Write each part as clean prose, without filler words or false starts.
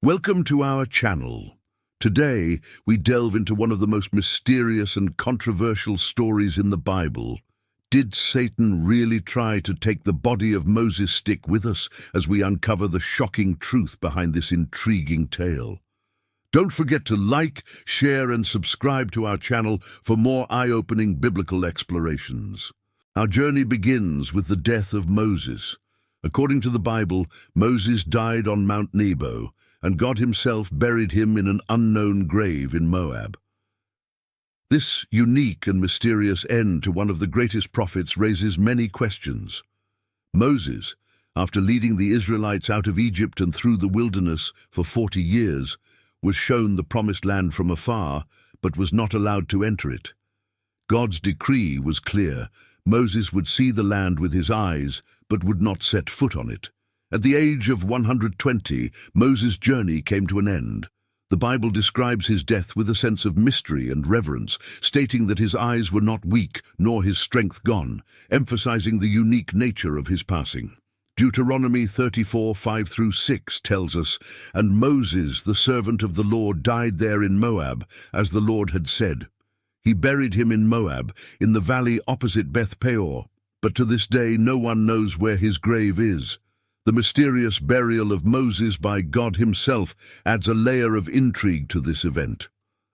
Welcome to our channel. Today, we delve into one of the most mysterious and controversial stories in the Bible. Did Satan really try to take the body of Moses? Stick with us as we uncover the shocking truth behind this intriguing tale. Don't forget to like, share, and subscribe to our channel for more eye-opening biblical explorations. Our journey begins with the death of Moses. According to the Bible, Moses died on Mount Nebo, and God himself buried him in an unknown grave in Moab. This unique and mysterious end to one of the greatest prophets raises many questions. Moses, after leading the Israelites out of Egypt and through the wilderness for 40 years, was shown the promised land from afar, but was not allowed to enter it. God's decree was clear. Moses would see the land with his eyes, but would not set foot on it. At the age of 120, Moses' journey came to an end. The Bible describes his death with a sense of mystery and reverence, stating that his eyes were not weak, nor his strength gone, emphasizing the unique nature of his passing. Deuteronomy 34:5-6 tells us, "And Moses, the servant of the Lord, died there in Moab, as the Lord had said. He buried him in Moab, in the valley opposite Beth Peor. But to this day no one knows where his grave is." The mysterious burial of Moses by God himself adds a layer of intrigue to this event.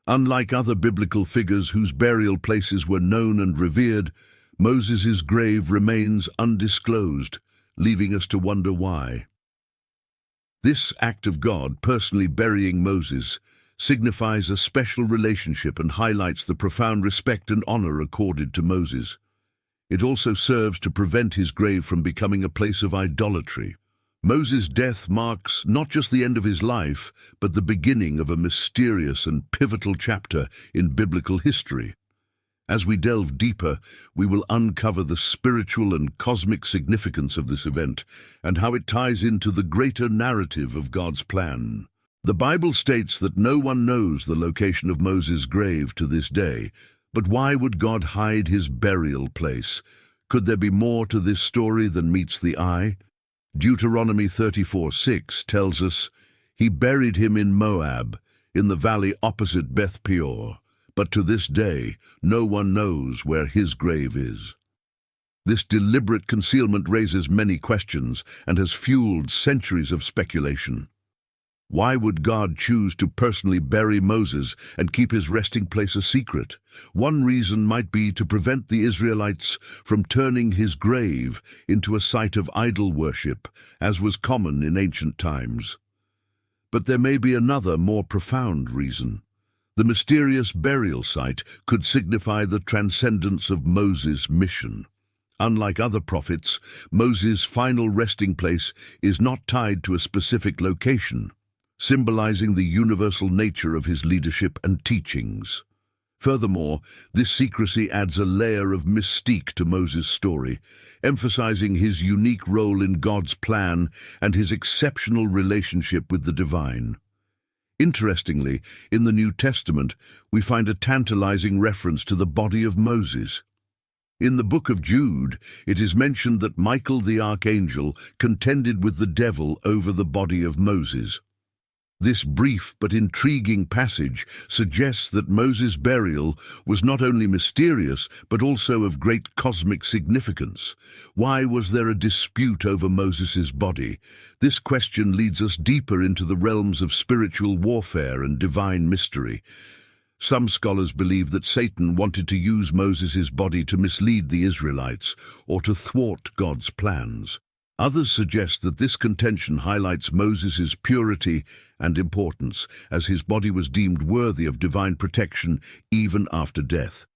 Unlike other biblical figures whose burial places were known and revered, Moses' grave remains undisclosed, leaving us to wonder why. This act of God personally burying Moses signifies a special relationship and highlights the profound respect and honor accorded to Moses. It also serves to prevent his grave from becoming a place of idolatry. Moses' death marks not just the end of his life, but the beginning of a mysterious and pivotal chapter in biblical history. As we delve deeper, we will uncover the spiritual and cosmic significance of this event and how it ties into the greater narrative of God's plan. The Bible states that no one knows the location of Moses' grave to this day, but why would God hide his burial place? Could there be more to this story than meets the eye? Deuteronomy 34:6 tells us, "He buried him in Moab, in the valley opposite Beth Peor, but to this day no one knows where his grave is." This deliberate concealment raises many questions and has fueled centuries of speculation. Why would God choose to personally bury Moses and keep his resting place a secret? One reason might be to prevent the Israelites from turning his grave into a site of idol worship, as was common in ancient times. But there may be another, more profound reason. The mysterious burial site could signify the transcendence of Moses' mission. Unlike other prophets, Moses' final resting place is not tied to a specific location, symbolizing the universal nature of his leadership and teachings. Furthermore, this secrecy adds a layer of mystique to Moses' story, emphasizing his unique role in God's plan and his exceptional relationship with the divine. Interestingly, in the New Testament, we find a tantalizing reference to the body of Moses. In the book of Jude, it is mentioned that Michael the archangel contended with the devil over the body of Moses. This brief but intriguing passage suggests that Moses' burial was not only mysterious, but also of great cosmic significance. Why was there a dispute over Moses' body? This question leads us deeper into the realms of spiritual warfare and divine mystery. Some scholars believe that Satan wanted to use Moses' body to mislead the Israelites or to thwart God's plans. Others suggest that this contention highlights Moses' purity and importance, as his body was deemed worthy of divine protection even after death.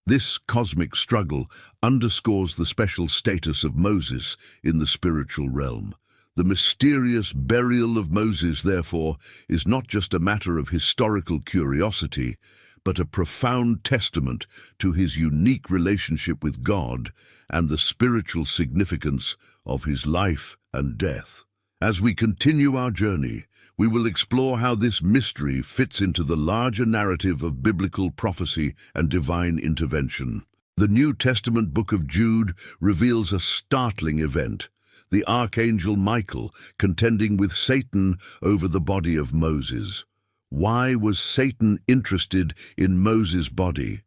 This cosmic struggle underscores the special status of Moses in the spiritual realm. The mysterious burial of Moses, therefore, is not just a matter of historical curiosity, but a profound testament to his unique relationship with God and the spiritual significance of his life and death. As we continue our journey, we will explore how this mystery fits into the larger narrative of biblical prophecy and divine intervention. The New Testament book of Jude reveals a startling event. the archangel Michael, contending with Satan over the body of Moses. Why was Satan interested in Moses' body?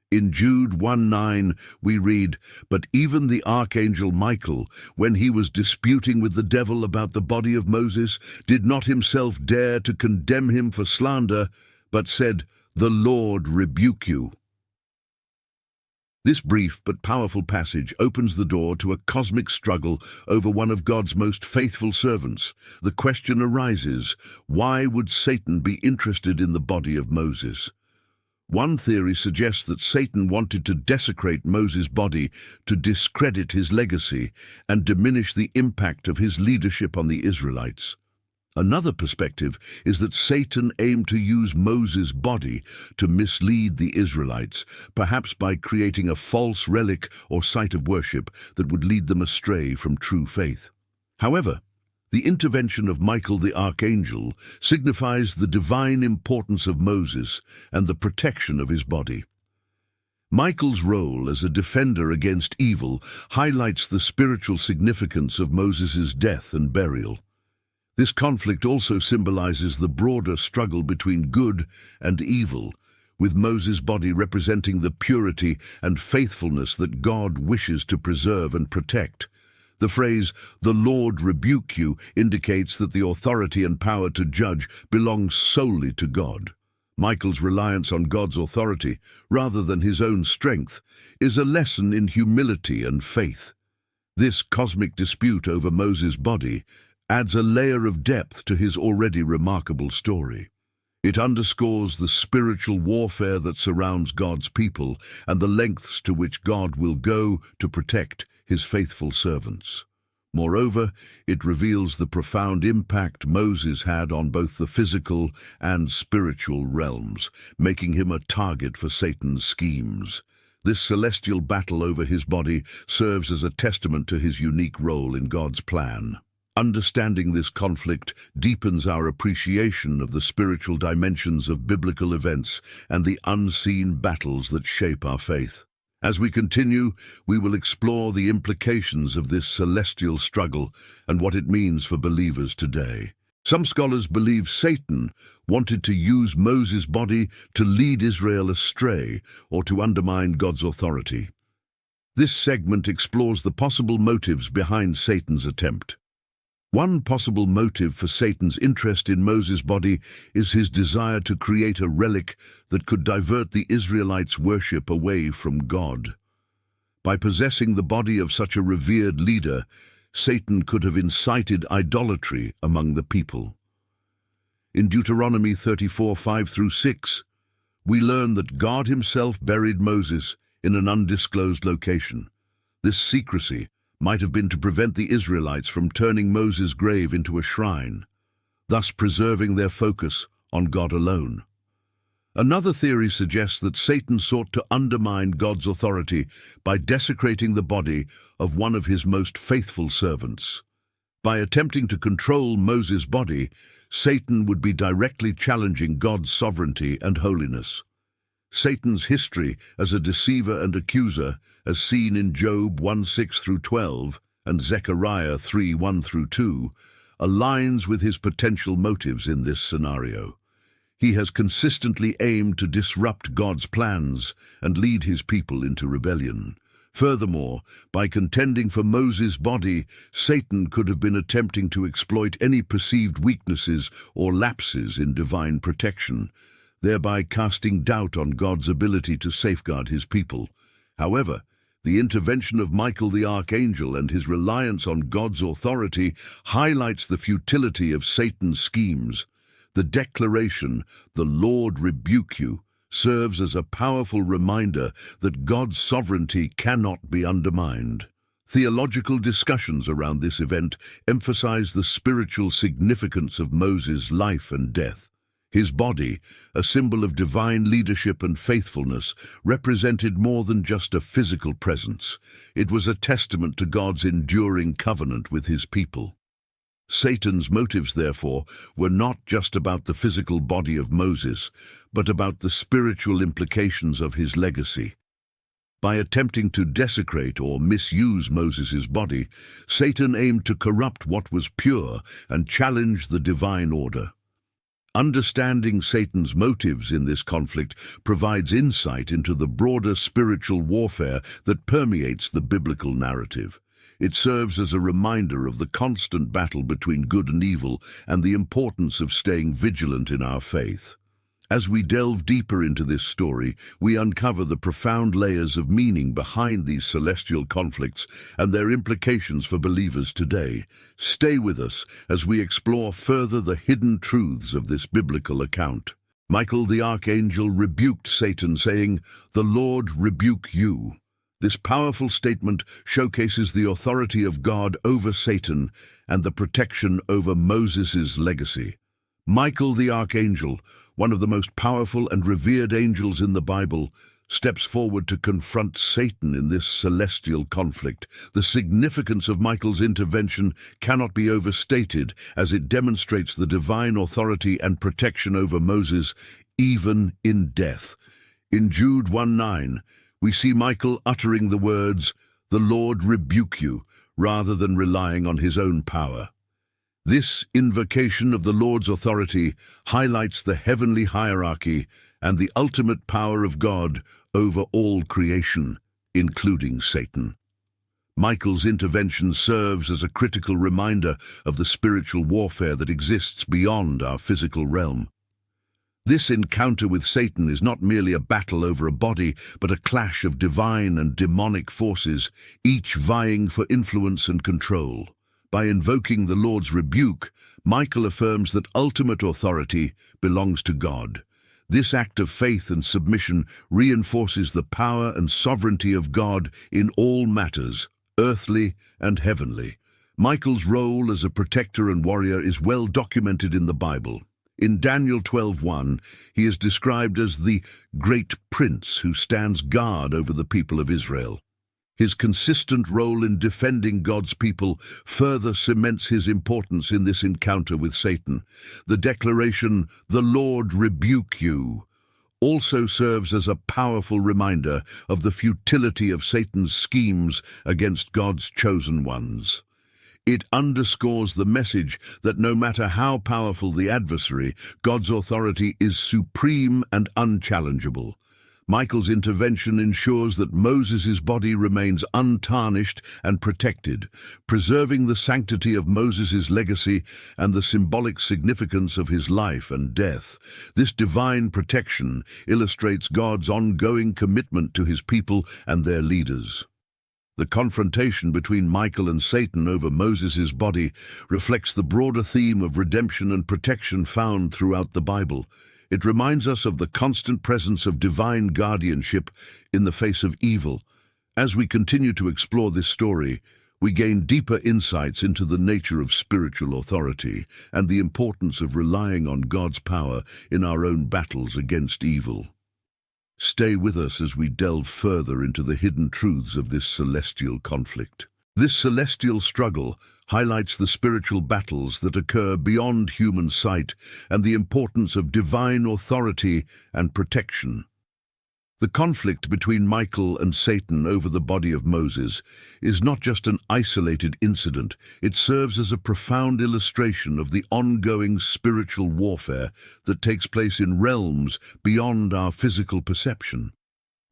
In Jude 1:9 we read, "But even the archangel Michael, when he was disputing with the devil about the body of Moses, did not himself dare to condemn him for slander, but said, 'The Lord rebuke you.'" This brief but powerful passage opens the door to a cosmic struggle over one of God's most faithful servants. The question arises, why would Satan be interested in the body of Moses? One theory suggests that Satan wanted to desecrate Moses' body to discredit his legacy and diminish the impact of his leadership on the Israelites. Another perspective is that Satan aimed to use Moses' body to mislead the Israelites, perhaps by creating a false relic or site of worship that would lead them astray from true faith. However, the intervention of Michael the archangel signifies the divine importance of Moses and the protection of his body. Michael's role as a defender against evil highlights the spiritual significance of Moses' death and burial. This conflict also symbolizes the broader struggle between good and evil, with Moses' body representing the purity and faithfulness that God wishes to preserve and protect. The phrase, "The Lord rebuke you," indicates that the authority and power to judge belongs solely to God. Michael's reliance on God's authority, rather than his own strength, is a lesson in humility and faith. This cosmic dispute over Moses' body adds a layer of depth to his already remarkable story. It underscores the spiritual warfare that surrounds God's people and the lengths to which God will go to protect his faithful servants. Moreover, it reveals the profound impact Moses had on both the physical and spiritual realms, making him a target for Satan's schemes. This celestial battle over his body serves as a testament to his unique role in God's plan. Understanding this conflict deepens our appreciation of the spiritual dimensions of biblical events and the unseen battles that shape our faith. As we continue, we will explore the implications of this celestial struggle and what it means for believers today. Some scholars believe Satan wanted to use Moses' body to lead Israel astray or to undermine God's authority. This segment explores the possible motives behind Satan's attempt. One possible motive for Satan's interest in Moses' body is his desire to create a relic that could divert the Israelites' worship away from God. By possessing the body of such a revered leader, Satan could have incited idolatry among the people. In Deuteronomy 34:5-6, we learn that God himself buried Moses in an undisclosed location. This secrecy might have been to prevent the Israelites from turning Moses' grave into a shrine, thus preserving their focus on God alone. Another theory suggests that Satan sought to undermine God's authority by desecrating the body of one of his most faithful servants. By attempting to control Moses' body, Satan would be directly challenging God's sovereignty and holiness. Satan's history as a deceiver and accuser, as seen in Job 1:6-12 and Zechariah 3:1-2, aligns with his potential motives in this scenario. He has consistently aimed to disrupt God's plans and lead his people into rebellion. Furthermore, by contending for Moses' body, Satan could have been attempting to exploit any perceived weaknesses or lapses in divine protection, thereby casting doubt on God's ability to safeguard his people. However, the intervention of Michael the archangel and his reliance on God's authority highlights the futility of Satan's schemes. The declaration, "The Lord rebuke you," serves as a powerful reminder that God's sovereignty cannot be undermined. Theological discussions around this event emphasize the spiritual significance of Moses' life and death. His body, a symbol of divine leadership and faithfulness, represented more than just a physical presence. It was a testament to God's enduring covenant with his people. Satan's motives, therefore, were not just about the physical body of Moses, but about the spiritual implications of his legacy. By attempting to desecrate or misuse Moses' body, Satan aimed to corrupt what was pure and challenge the divine order. Understanding Satan's motives in this conflict provides insight into the broader spiritual warfare that permeates the biblical narrative. It serves as a reminder of the constant battle between good and evil and the importance of staying vigilant in our faith. As we delve deeper into this story, we uncover the profound layers of meaning behind these celestial conflicts and their implications for believers today. Stay with us as we explore further the hidden truths of this biblical account. Michael the archangel rebuked Satan, saying, "The Lord rebuke you." This powerful statement showcases the authority of God over Satan and the protection over Moses' legacy. Michael the archangel, one of the most powerful and revered angels in the Bible, steps forward to confront Satan in this celestial conflict. The significance of Michael's intervention cannot be overstated, as it demonstrates the divine authority and protection over Moses, even in death. In Jude 1:9, we see Michael uttering the words, "The Lord rebuke you," rather than relying on his own power. This invocation of the Lord's authority highlights the heavenly hierarchy and the ultimate power of God over all creation, including Satan. Michael's intervention serves as a critical reminder of the spiritual warfare that exists beyond our physical realm. This encounter with Satan is not merely a battle over a body, but a clash of divine and demonic forces, each vying for influence and control. By invoking the Lord's rebuke, Michael affirms that ultimate authority belongs to God. This act of faith and submission reinforces the power and sovereignty of God in all matters, earthly and heavenly. Michael's role as a protector and warrior is well documented in the Bible. In Daniel 12:1, he is described as the great prince who stands guard over the people of Israel. His consistent role in defending God's people further cements his importance in this encounter with Satan. The declaration, "The Lord rebuke you," also serves as a powerful reminder of the futility of Satan's schemes against God's chosen ones. It underscores the message that no matter how powerful the adversary, God's authority is supreme and unchallengeable. Michael's intervention ensures that Moses' body remains untarnished and protected, preserving the sanctity of Moses' legacy and the symbolic significance of his life and death. This divine protection illustrates God's ongoing commitment to his people and their leaders. The confrontation between Michael and Satan over Moses' body reflects the broader theme of redemption and protection found throughout the Bible. It reminds us of the constant presence of divine guardianship in the face of evil. As we continue to explore this story, we gain deeper insights into the nature of spiritual authority and the importance of relying on God's power in our own battles against evil. Stay with us as we delve further into the hidden truths of this celestial conflict. This celestial struggle highlights the spiritual battles that occur beyond human sight and the importance of divine authority and protection. The conflict between Michael and Satan over the body of Moses is not just an isolated incident. It serves as a profound illustration of the ongoing spiritual warfare that takes place in realms beyond our physical perception.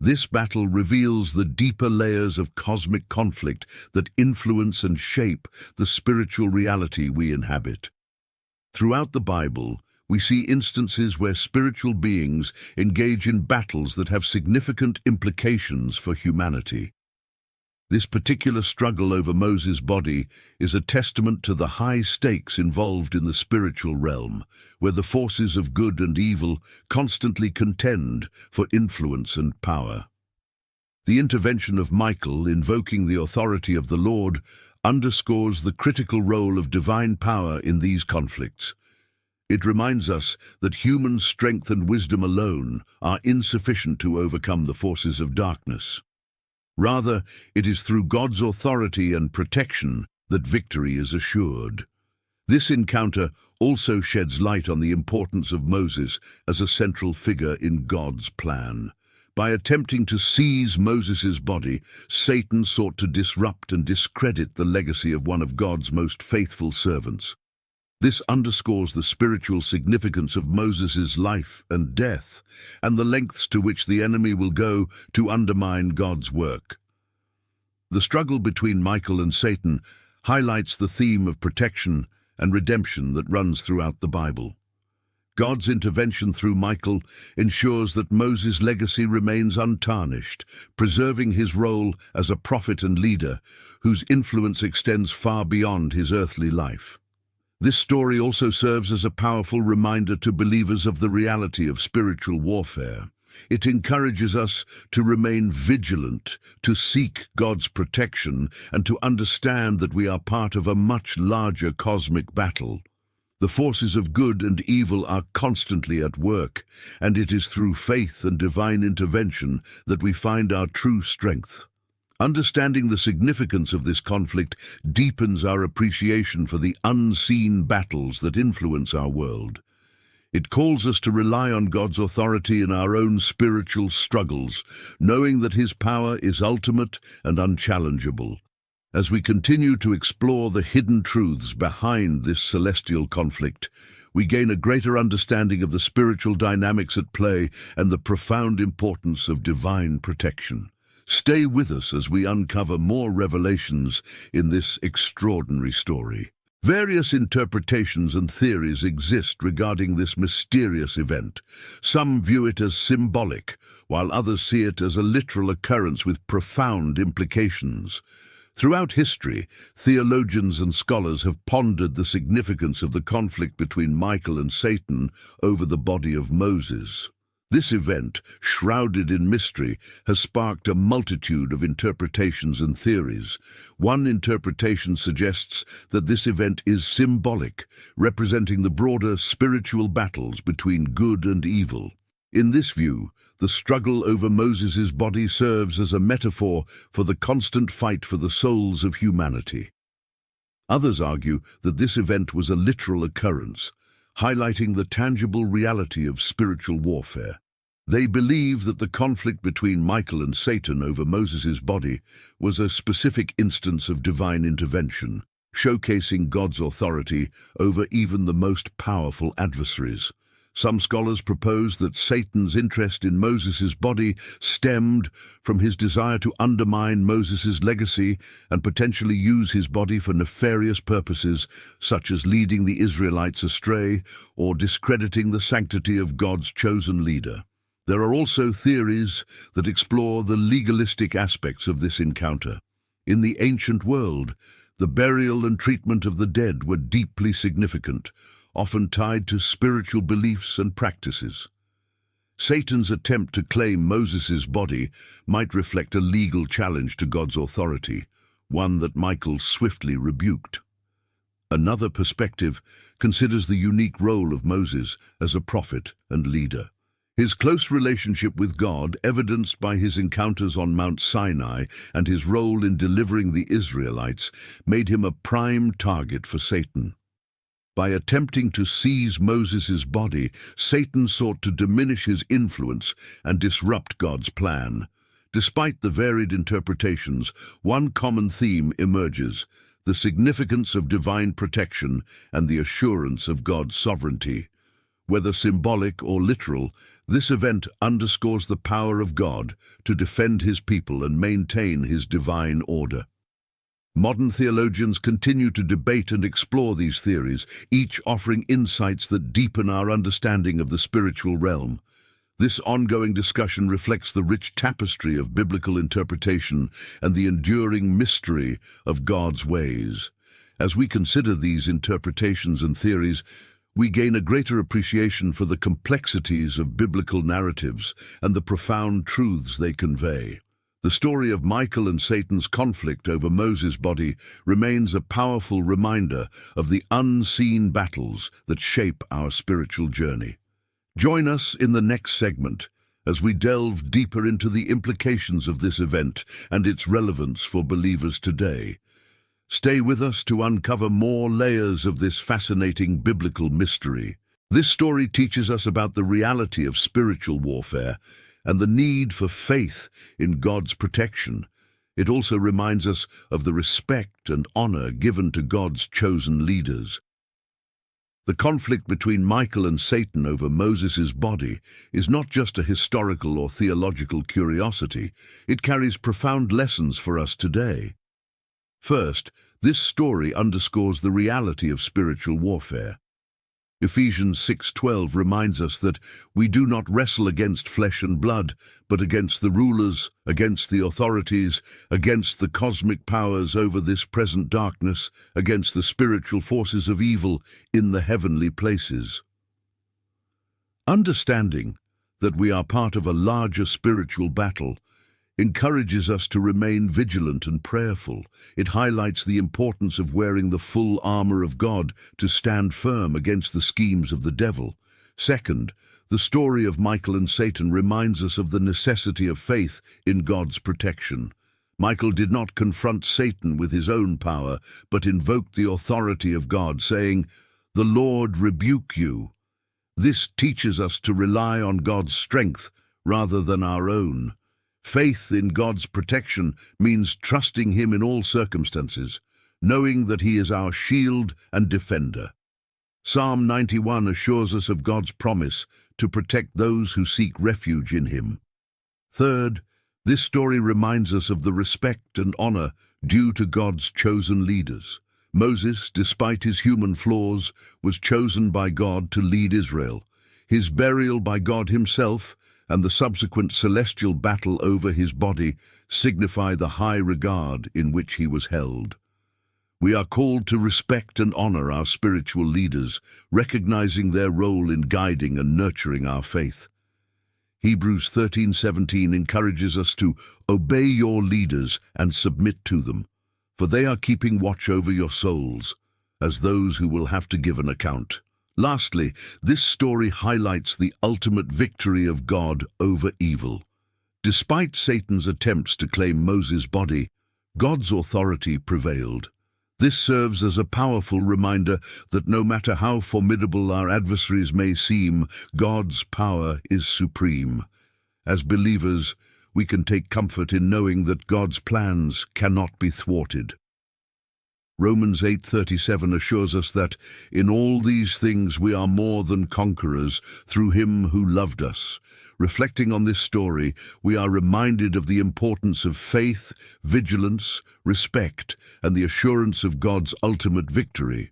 This battle reveals the deeper layers of cosmic conflict that influence and shape the spiritual reality we inhabit. Throughout the Bible, we see instances where spiritual beings engage in battles that have significant implications for humanity. This particular struggle over Moses' body is a testament to the high stakes involved in the spiritual realm, where the forces of good and evil constantly contend for influence and power. The intervention of Michael, invoking the authority of the Lord, underscores the critical role of divine power in these conflicts. It reminds us that human strength and wisdom alone are insufficient to overcome the forces of darkness. Rather, it is through God's authority and protection that victory is assured. This encounter also sheds light on the importance of Moses as a central figure in God's plan. By attempting to seize Moses' body, Satan sought to disrupt and discredit the legacy of one of God's most faithful servants. This underscores the spiritual significance of Moses' life and death, and the lengths to which the enemy will go to undermine God's work. The struggle between Michael and Satan highlights the theme of protection and redemption that runs throughout the Bible. God's intervention through Michael ensures that Moses' legacy remains untarnished, preserving his role as a prophet and leader whose influence extends far beyond his earthly life. This story also serves as a powerful reminder to believers of the reality of spiritual warfare. It encourages us to remain vigilant, to seek God's protection, and to understand that we are part of a much larger cosmic battle. The forces of good and evil are constantly at work, and it is through faith and divine intervention that we find our true strength. Understanding the significance of this conflict deepens our appreciation for the unseen battles that influence our world. It calls us to rely on God's authority in our own spiritual struggles, knowing that His power is ultimate and unchallengeable. As we continue to explore the hidden truths behind this celestial conflict, we gain a greater understanding of the spiritual dynamics at play and the profound importance of divine protection. Stay with us as we uncover more revelations in this extraordinary story. Various interpretations and theories exist regarding this mysterious event. Some view it as symbolic, while others see it as a literal occurrence with profound implications. Throughout history, theologians and scholars have pondered the significance of the conflict between Michael and Satan over the body of Moses. This event, shrouded in mystery, has sparked a multitude of interpretations and theories. One interpretation suggests that this event is symbolic, representing the broader spiritual battles between good and evil. In this view, the struggle over Moses' body serves as a metaphor for the constant fight for the souls of humanity. Others argue that this event was a literal occurrence, highlighting the tangible reality of spiritual warfare. They believe that the conflict between Michael and Satan over Moses' body was a specific instance of divine intervention, showcasing God's authority over even the most powerful adversaries. Some scholars propose that Satan's interest in Moses' body stemmed from his desire to undermine Moses' legacy and potentially use his body for nefarious purposes, such as leading the Israelites astray or discrediting the sanctity of God's chosen leader. There are also theories that explore the legalistic aspects of this encounter. In the ancient world, the burial and treatment of the dead were deeply significant, often tied to spiritual beliefs and practices. Satan's attempt to claim Moses' body might reflect a legal challenge to God's authority, one that Michael swiftly rebuked. Another perspective considers the unique role of Moses as a prophet and leader. His close relationship with God, evidenced by his encounters on Mount Sinai and his role in delivering the Israelites, made him a prime target for Satan. By attempting to seize Moses' body, Satan sought to diminish his influence and disrupt God's plan. Despite the varied interpretations, one common theme emerges: the significance of divine protection and the assurance of God's sovereignty. Whether symbolic or literal, this event underscores the power of God to defend His people and maintain His divine order. Modern theologians continue to debate and explore these theories, each offering insights that deepen our understanding of the spiritual realm. This ongoing discussion reflects the rich tapestry of biblical interpretation and the enduring mystery of God's ways. As we consider these interpretations and theories, we gain a greater appreciation for the complexities of biblical narratives and the profound truths they convey. The story of Michael and Satan's conflict over Moses' body remains a powerful reminder of the unseen battles that shape our spiritual journey. Join us in the next segment as we delve deeper into the implications of this event and its relevance for believers today. Stay with us to uncover more layers of this fascinating biblical mystery. This story teaches us about the reality of spiritual warfare and the need for faith in God's protection. It also reminds us of the respect and honor given to God's chosen leaders. The conflict between Michael and Satan over Moses' body is not just a historical or theological curiosity, it carries profound lessons for us today. First, this story underscores the reality of spiritual warfare. Ephesians 6:12 reminds us that we do not wrestle against flesh and blood, but against the rulers, against the authorities, against the cosmic powers over this present darkness, against the spiritual forces of evil in the heavenly places. Understanding that we are part of a larger spiritual battle encourages us to remain vigilant and prayerful. It highlights the importance of wearing the full armor of God to stand firm against the schemes of the devil. Second, the story of Michael and Satan reminds us of the necessity of faith in God's protection. Michael did not confront Satan with his own power, but invoked the authority of God, saying, "The Lord rebuke you." This teaches us to rely on God's strength rather than our own. Faith in God's protection means trusting Him in all circumstances, knowing that He is our shield and defender. Psalm 91 assures us of God's promise to protect those who seek refuge in Him. Third, this story reminds us of the respect and honor due to God's chosen leaders. Moses, despite his human flaws, was chosen by God to lead Israel. His burial by God Himself and the subsequent celestial battle over his body signify the high regard in which he was held. We are called to respect and honor our spiritual leaders, recognizing their role in guiding and nurturing our faith. Hebrews 13:17 encourages us to obey your leaders and submit to them, for they are keeping watch over your souls, as those who will have to give an account. Lastly, this story highlights the ultimate victory of God over evil. Despite Satan's attempts to claim Moses' body, God's authority prevailed. This serves as a powerful reminder that no matter how formidable our adversaries may seem, God's power is supreme. As believers, we can take comfort in knowing that God's plans cannot be thwarted. Romans 8:37 assures us that in all these things we are more than conquerors through Him who loved us. Reflecting on this story, we are reminded of the importance of faith, vigilance, respect, and the assurance of God's ultimate victory.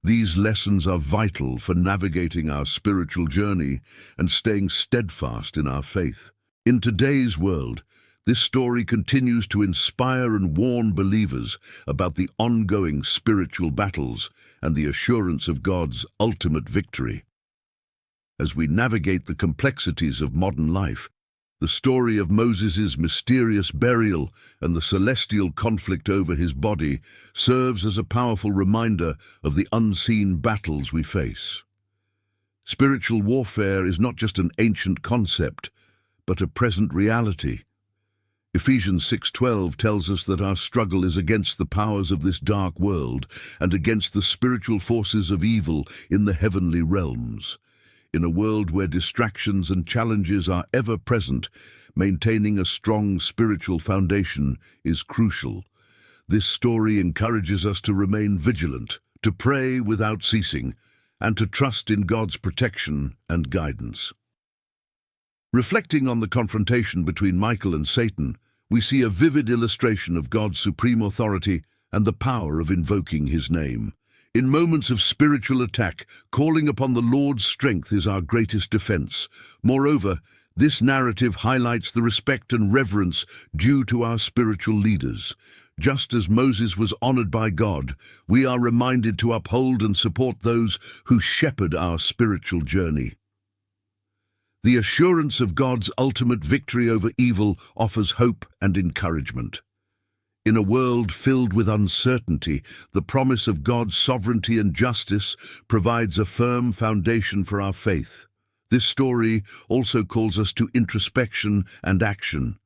These lessons are vital for navigating our spiritual journey and staying steadfast in our faith. In today's world, this story continues to inspire and warn believers about the ongoing spiritual battles and the assurance of God's ultimate victory. As we navigate the complexities of modern life, the story of Moses' mysterious burial and the celestial conflict over his body serves as a powerful reminder of the unseen battles we face. Spiritual warfare is not just an ancient concept, but a present reality. Ephesians 6:12 tells us that our struggle is against the powers of this dark world and against the spiritual forces of evil in the heavenly realms. In a world where distractions and challenges are ever present, maintaining a strong spiritual foundation is crucial. This story encourages us to remain vigilant, to pray without ceasing, and to trust in God's protection and guidance. Reflecting on the confrontation between Michael and Satan, we see a vivid illustration of God's supreme authority and the power of invoking His name. In moments of spiritual attack, calling upon the Lord's strength is our greatest defense. Moreover, this narrative highlights the respect and reverence due to our spiritual leaders. Just as Moses was honored by God, we are reminded to uphold and support those who shepherd our spiritual journey. The assurance of God's ultimate victory over evil offers hope and encouragement. In a world filled with uncertainty, the promise of God's sovereignty and justice provides a firm foundation for our faith. This story also calls us to introspection and action.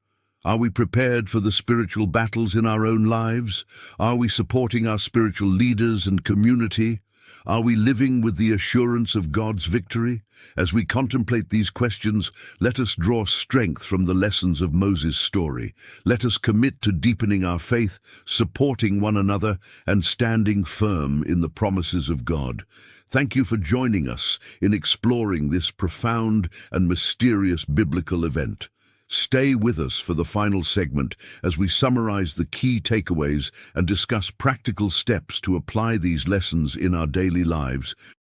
Are we prepared for the spiritual battles in our own lives? Are we supporting our spiritual leaders and community? Are we living with the assurance of God's victory? As we contemplate these questions, let us draw strength from the lessons of Moses' story. Let us commit to deepening our faith, supporting one another, and standing firm in the promises of God. Thank you for joining us in exploring this profound and mysterious biblical event. Stay with us for the final segment as we summarize the key takeaways and discuss practical steps to apply these lessons in our daily lives.